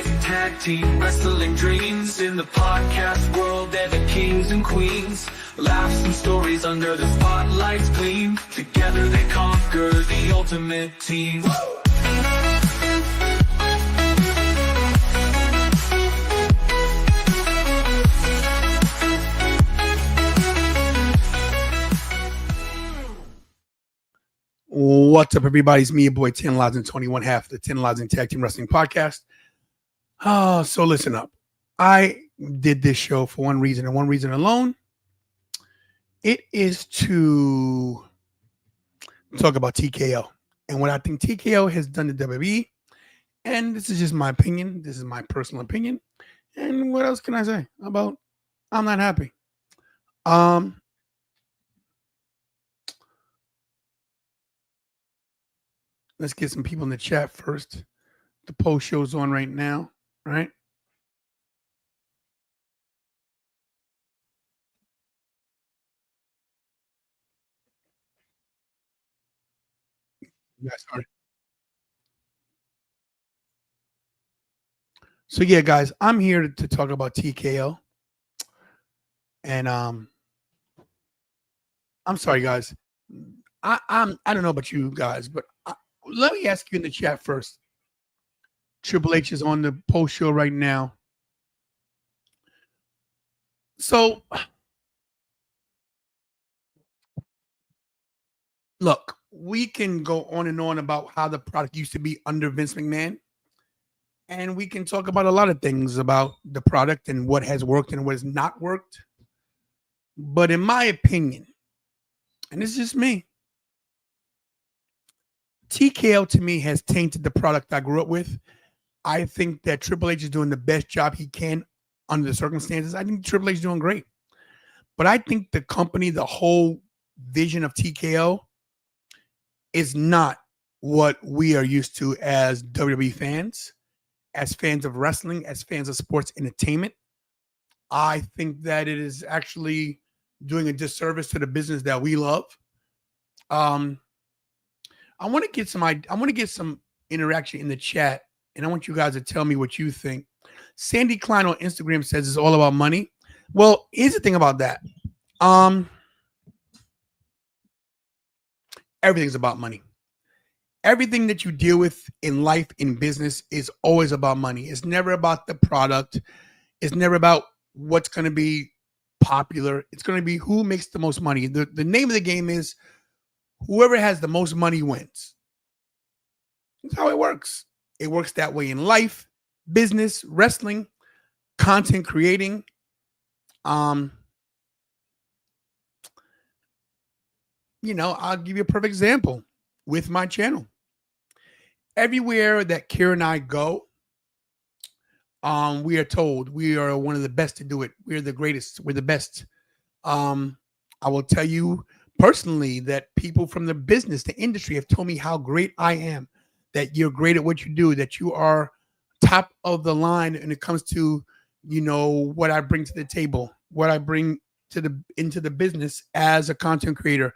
Analyzing tag team wrestling dreams. In the podcast world, they're the kings and queens. Laughs and stories under the spotlight's gleam. Together they conquer the ultimate team. What's up, everybody? It's me, your boy, 10 Lives and 21 half of the 10 Lives and Tag Team Wrestling Podcast. So listen up. I did this show for one reason and one reason alone. It is to talk about TKO and what I think TKO has done to WWE. And this is just my opinion. This is my personal opinion. And what else can I say about I'm not happy? Let's get some people in the chat first. The post show's on right now, right? Yeah, sorry. So yeah, guys, I'm here to talk about TKO. And I'm sorry, guys. I don't know about you guys, but let me ask you in the chat first. Triple H is on the post show right now. So, look, we can go on and on about how the product used to be under Vince McMahon. And we can talk about a lot of things about the product and what has worked and what has not worked. But in my opinion, and it's just me, TKO to me has tainted the product I grew up with. I think that Triple H is doing the best job he can under the circumstances. I think Triple H is doing great. But I think the company, the whole vision of TKO is not what we are used to as WWE fans, as fans of wrestling, as fans of sports entertainment. I think that it is actually doing a disservice to the business that we love. I want to get some interaction in the chat, and I want you guys to tell me what you think. Sandy Klein on Instagram says it's all about money. Well, here's the thing about that. Everything's about money. Everything that you deal with in life, in business, is always about money. It's never about the product. It's never about what's going to be popular. It's going to be who makes the most money. The name of the game is whoever has the most money wins. That's how it works. It works that way in life, business, wrestling, content creating. I'll give you a perfect example with my channel. Everywhere that Kira and I go, we are told we are one of the best to do it. We're the greatest. We're the best. I will tell you personally that people from the business, the industry, have told me how great I am, that you're great at what you do, that you are top of the line when it comes to, what I bring to the table, what I bring into the business as a content creator,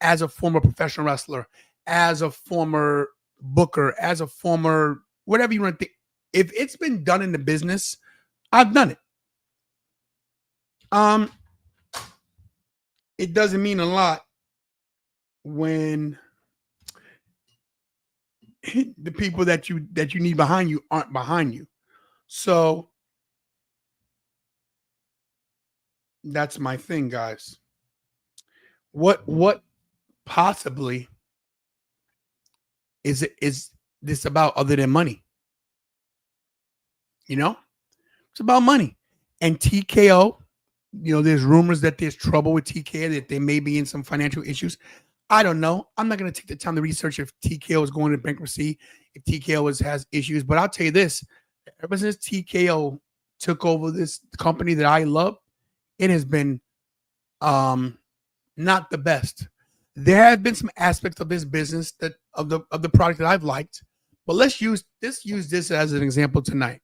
as a former professional wrestler, as a former booker, as a former whatever you want to think. If it's been done in the business, I've done it. It doesn't mean a lot when the people that you need behind you aren't behind you. So that's my thing, guys. What possibly is this about other than money? It's about money. And TKO, there's rumors that there's trouble with TKO, that they may be in some financial issues. I don't know. I'm not going to take the time to research if TKO is going into bankruptcy, if TKO has issues. But I'll tell you this. Ever since TKO took over this company that I love, it has been not the best. There have been some aspects of this business of the product that I've liked. But let's use this as an example tonight.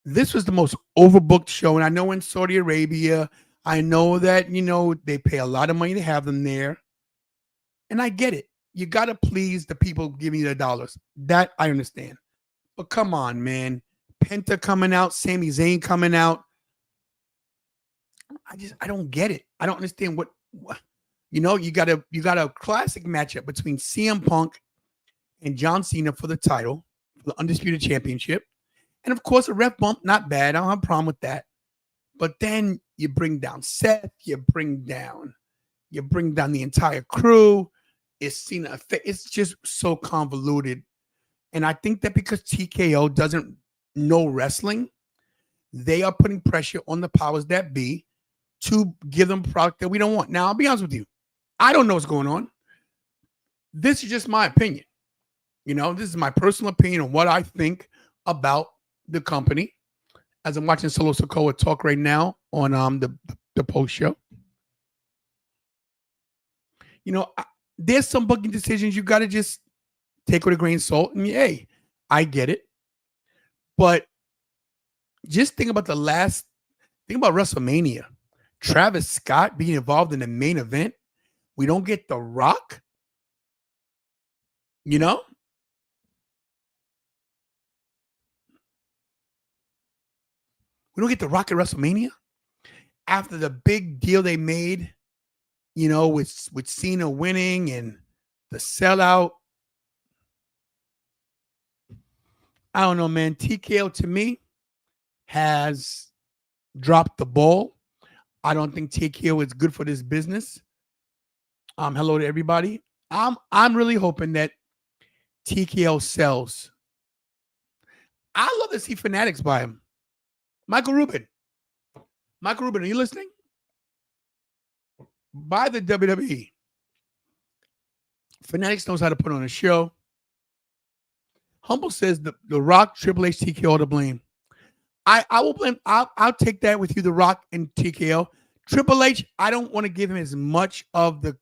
This was the most overbooked show. And I know in Saudi Arabia, I know that, they pay a lot of money to have them there. And I get it. you gotta please the people giving you the dollars. That I understand. But come on, man. Penta coming out, Sami Zayn coming out. I don't get it. I don't understand what you know. You got a classic matchup between CM Punk and John Cena for the title, for the Undisputed Championship. And of course, a ref bump, not bad. I don't have a problem with that. But then you bring down Seth, you bring down the entire crew. It's Cena. It's just so convoluted. And I think that because TKO doesn't know wrestling, they are putting pressure on the powers that be to give them a product that we don't want. Now, I'll be honest with you. I don't know what's going on. This is just my opinion. You know, this is my personal opinion on what I think about the company. As I'm watching Solo Sikoa talk right now on the post show. You know, there's some booking decisions you got to just take with a grain of salt. And hey, I get it. But just think about WrestleMania. Travis Scott being involved in the main event. We don't get The Rock. You know? We don't get The Rock at WrestleMania. After the big deal they made, you know, with Cena winning and the sellout. I don't know, man. TKO to me has dropped the ball. I don't think TKO is good for this business. Hello to everybody. I'm really hoping that TKO sells. I love to see Fanatics buy him. Michael Rubin, are you listening? Buy the WWE. Fanatics knows how to put on a show. Humble says the Rock, Triple H, TKO to blame. I will blame. I'll take that with you, The Rock and TKO. Triple H, I don't want to give him as much of the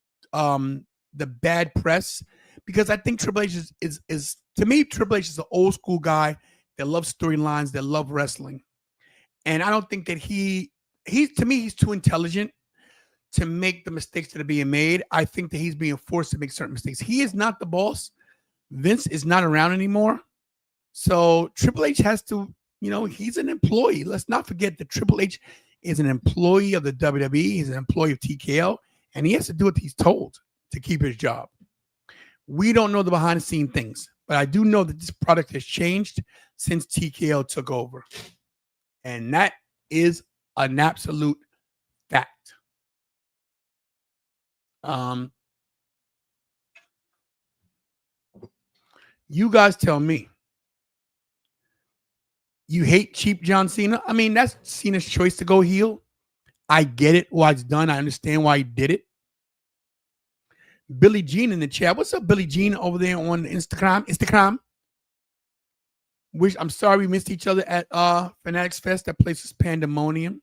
bad press because I think Triple H is to me, Triple H is an old school guy that loves storylines, that love wrestling. And I don't think that he's too intelligent to make the mistakes that are being made. I think that he's being forced to make certain mistakes. He is not the boss. Vince is not around anymore. So Triple H has to, you know, he's an employee. Let's not forget that Triple H is an employee of the WWE. He's an employee of TKO, and he has to do what he's told to keep his job. We don't know the behind the scenes things, but I do know that this product has changed since TKO took over. And that is an absolute fact. You guys tell me. You hate cheap John Cena? I mean, that's Cena's choice to go heel. I get it, why it's done. I understand why he did it. Billie Jean in the chat. What's up, Billie Jean, over there on Instagram? I'm sorry we missed each other at Fanatics Fest. That place was pandemonium.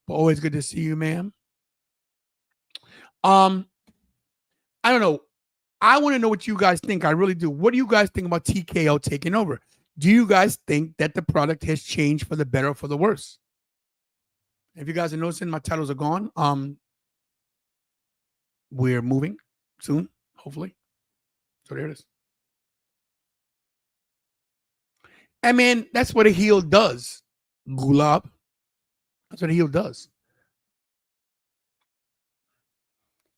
But always good to see you, ma'am. I don't know. I want to know what you guys think. I really do. What do you guys think about TKO taking over? Do you guys think that the product has changed for the better or for the worse? If you guys are noticing, my titles are gone. We're moving soon, hopefully. So there it is. I mean, that's what a heel does. Gulab. That's what a heel does.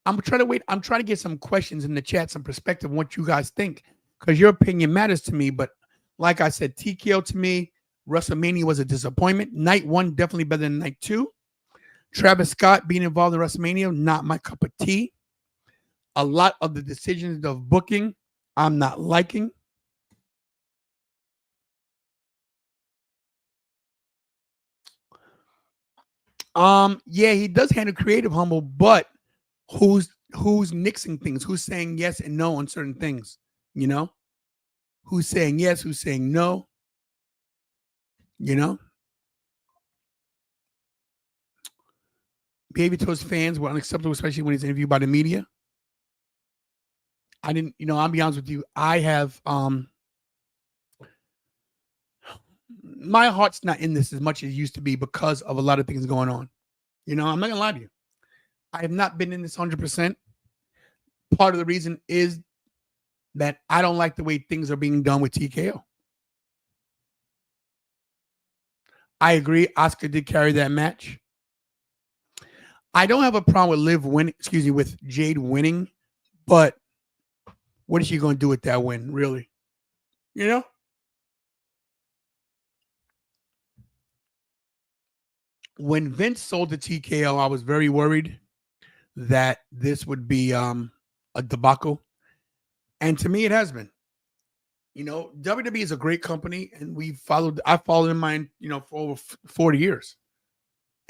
I'm trying to get some questions in the chat, some perspective on what you guys think, because your opinion matters to me. But like I said, TKO to me, WrestleMania was a disappointment. Night 1 definitely better than night 2. Travis Scott being involved in WrestleMania, not my cup of tea. A lot of the decisions of booking, I'm not liking. Yeah, he does handle creative, Humble, but who's nixing things? Who's saying yes and no on certain things? You know? Who's saying yes? Who's saying no? You know? Behavior towards fans were unacceptable, especially when he's interviewed by the media. I'll be honest with you. I have my heart's not in this as much as it used to be because of a lot of things going on. You know, I'm not gonna lie to you. I have not been in this 100%. Part of the reason is that I don't like the way things are being done with TKO. I agree. Asuka did carry that match. I don't have a problem with with Jade winning, but what is she going to do with that win, really? You know? When Vince sold the TKO, I was very worried that this would be a debacle. And to me, it has been. You know, WWE is a great company, and I followed in mine, for over 40 years.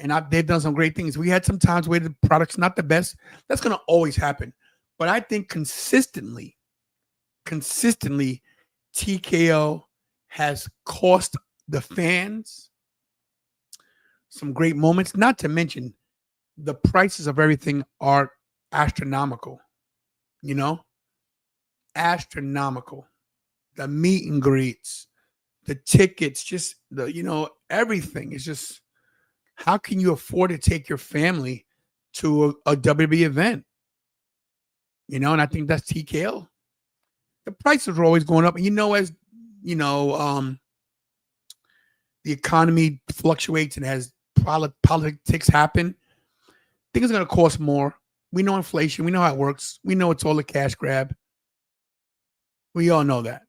And they've done some great things. We had some times where the product's not the best. That's going to always happen. But I think consistently, TKO has cost the fans some great moments. Not to mention, the prices of everything are astronomical. Astronomical. The meet and greets, the tickets, just everything is just. How can you afford to take your family to a WWE event? And I think that's TKO. The prices are always going up. And as the economy fluctuates and as politics happen, things are going to cost more. We know inflation. We know how it works. We know it's all a cash grab. We all know that.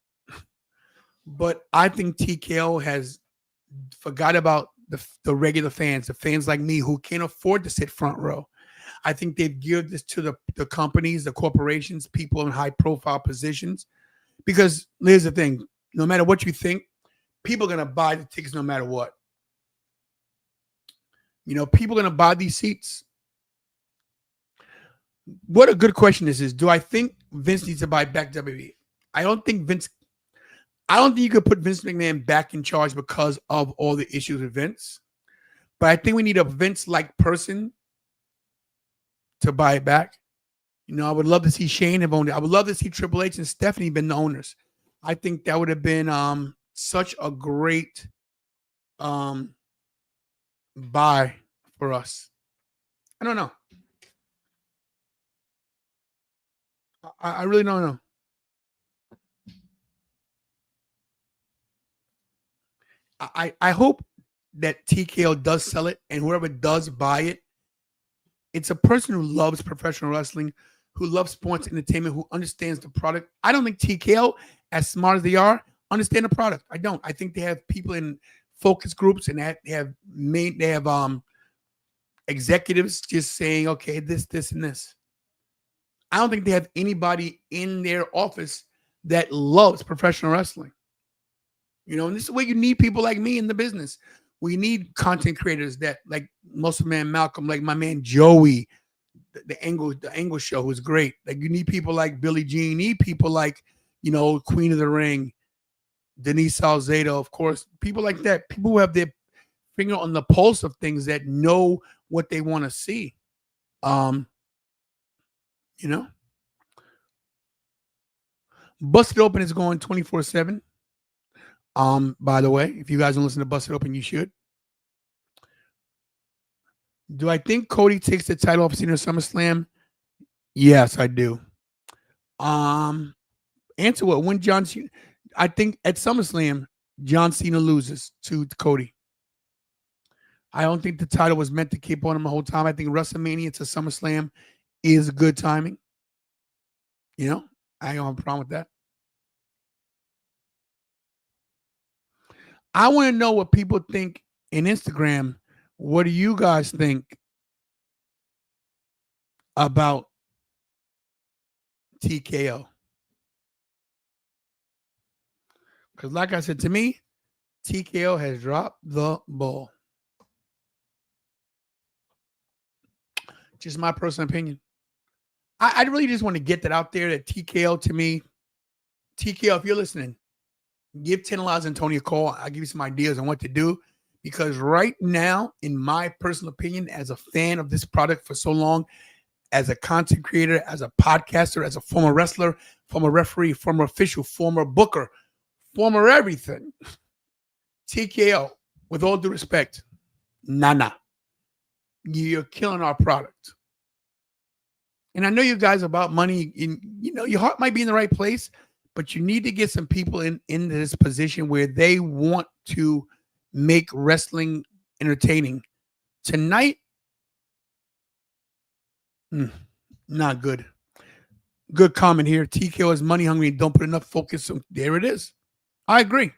But I think TKO has forgot about the regular fans, the fans like me who can't afford to sit front row. I think they've geared this to the companies, the corporations, people in high profile positions. Because here's the thing, no matter what you think, people are going to buy the tickets no matter what. People are going to buy these seats. What a good question this is. Do I think Vince needs to buy back WWE? I don't think you could put Vince McMahon back in charge because of all the issues with Vince. But I think we need a Vince-like person to buy it back. I would love to see Shane have owned it. I would love to see Triple H and Stephanie been the owners. I think that would have been such a great buy for us. I don't know. I really don't know. I hope that TKO does sell it, and whoever does buy it, it's a person who loves professional wrestling, who loves sports entertainment, who understands the product. I don't think TKO, as smart as they are, understand the product. I don't. I think they have people in focus groups and they have executives just saying, okay, this, and this. I don't think they have anybody in their office that loves professional wrestling. And this is where you need people like me in the business. We need content creators that, like Muscle Man Malcolm, like my man Joey, the Angle Show, who's great. Like, you need people like Billie Jean. You need people like, Queen of the Ring, Denise Salcedo, of course. People like that. People who have their finger on the pulse of things, that know what they want to see. Busted Open is going 24/7. By the way, if you guys don't listen to Busted Open, you should. Do I think Cody takes the title off Cena SummerSlam? Yes, I do. Answer what? When John Cena? I think at SummerSlam, John Cena loses to Cody. I don't think the title was meant to keep on him the whole time. I think WrestleMania to SummerSlam is good timing. I don't have a problem with that. I want to know what people think in Instagram. What do you guys think about TKO? Because like I said, to me, TKO has dropped the ball. Just my personal opinion. I really just want to get that out there, that TKO, to me, TKO, if you're listening, give Tenelaz and Tony a call. I'll give you some ideas on what to do. Because right now, in my personal opinion, as a fan of this product for so long, as a content creator, as a podcaster, as a former wrestler, former referee, former official, former booker, former everything, TKO, with all due respect, nah. You're killing our product. And I know you guys are about money. Your heart might be in the right place, but you need to get some people in this position where they want to make wrestling entertaining. Tonight, not good. Good comment here. TKO is money hungry and don't put enough focus on. There it is. I agree.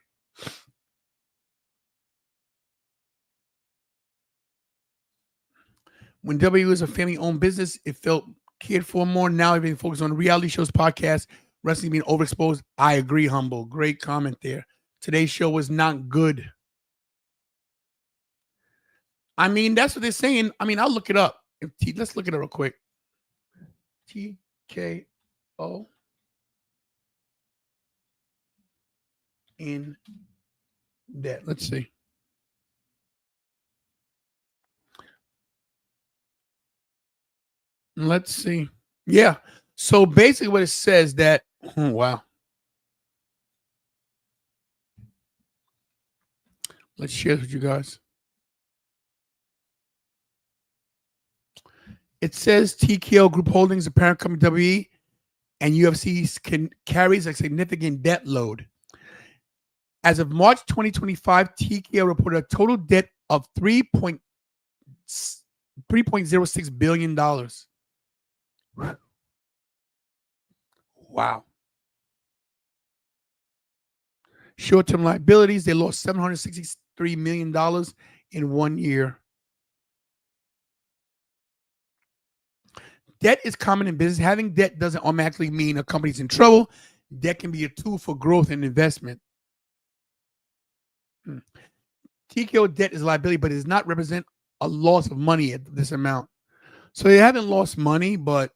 When W was a family-owned business, it felt cared for more. Now everything focused on reality shows, podcasts, wrestling being overexposed. I agree, Humble. Great comment there. Today's show was not good. I mean, that's what they're saying. I mean, I'll look it up. Let's look it up real quick. TKO in debt. Let's see. Let's see. Yeah. So basically what it says that, wow. Let's share this with you guys. It says TKO Group Holdings, the parent company WWE, and UFC carries a significant debt load. As of March 2025, TKO reported a total debt of $3.06 billion. Wow. Short-term liabilities, they lost $763 million in 1 year. Debt is common in business. Having debt doesn't automatically mean a company's in trouble. Debt can be a tool for growth and investment. TKO debt is a liability, but it does not represent a loss of money at this amount. So they haven't lost money, but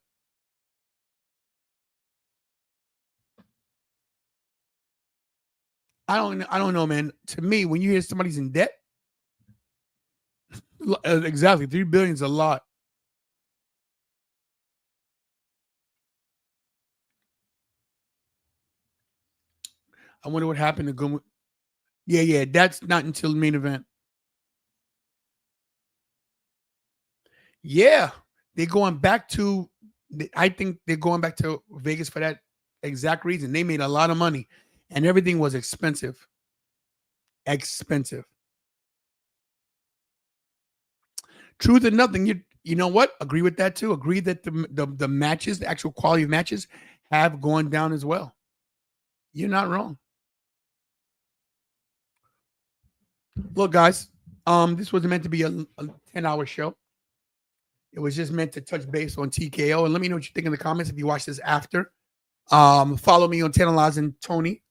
I don't know, man. To me, when you hear somebody's in debt, exactly, $3 billion is a lot. I wonder what happened to go. Yeah, that's not until the main event. Yeah, they're going back to. I think they're going back to Vegas for that exact reason. They made a lot of money, and everything was expensive. Expensive. Truth or nothing, you know what? Agree with that too. Agree that the matches, the actual quality of matches, have gone down as well. You're not wrong. Look, guys, this wasn't meant to be a 10-hour show. It was just meant to touch base on TKO. And let me know what you think in the comments if you watch this after. Follow me on Tantalizing Tony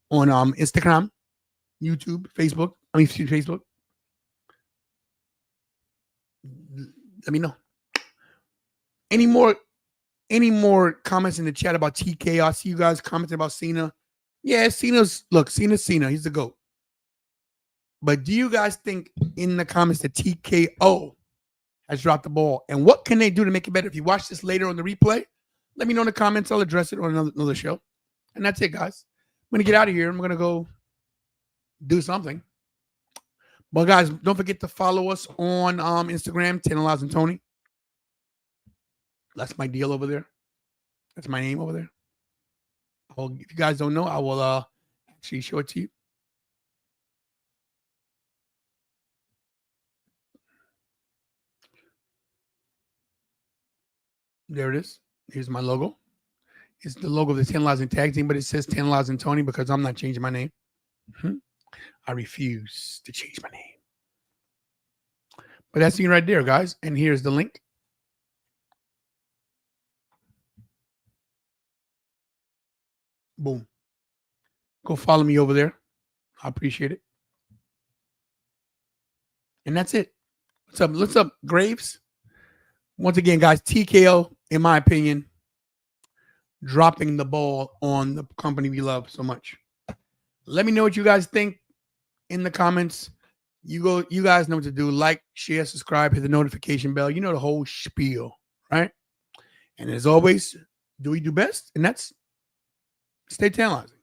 on Instagram, YouTube, Facebook. Facebook. Let me know. Any more comments in the chat about TKO? I see you guys commenting about Cena. Yeah, Cena's Cena. He's the GOAT. But do you guys think in the comments that TKO has dropped the ball? And what can they do to make it better? If you watch this later on the replay, let me know in the comments. I'll address it on another show. And that's it, guys. I'm going to get out of here. I'm going to go do something. But, guys, don't forget to follow us on Instagram, Tantalizing Tony. That's my deal over there. That's my name over there. If you guys don't know, I will actually show it to you. There it is. Here's my logo. It's the logo of the Tantalizing Tag Team, but it says Tantalizing Tony because I'm not changing my name. I refuse to change my name. But that's it right there, guys. And here's the link. Boom. Go follow me over there. I appreciate it. And that's it. What's up, Graves? Once again, guys, TKO, in my opinion, dropping the ball on the company we love so much. Let me know what you guys think in the comments. You guys know what to do. Like, share, subscribe, hit the notification bell. You know the whole spiel, right? And as always, do we do best? And that's stay tantalizing.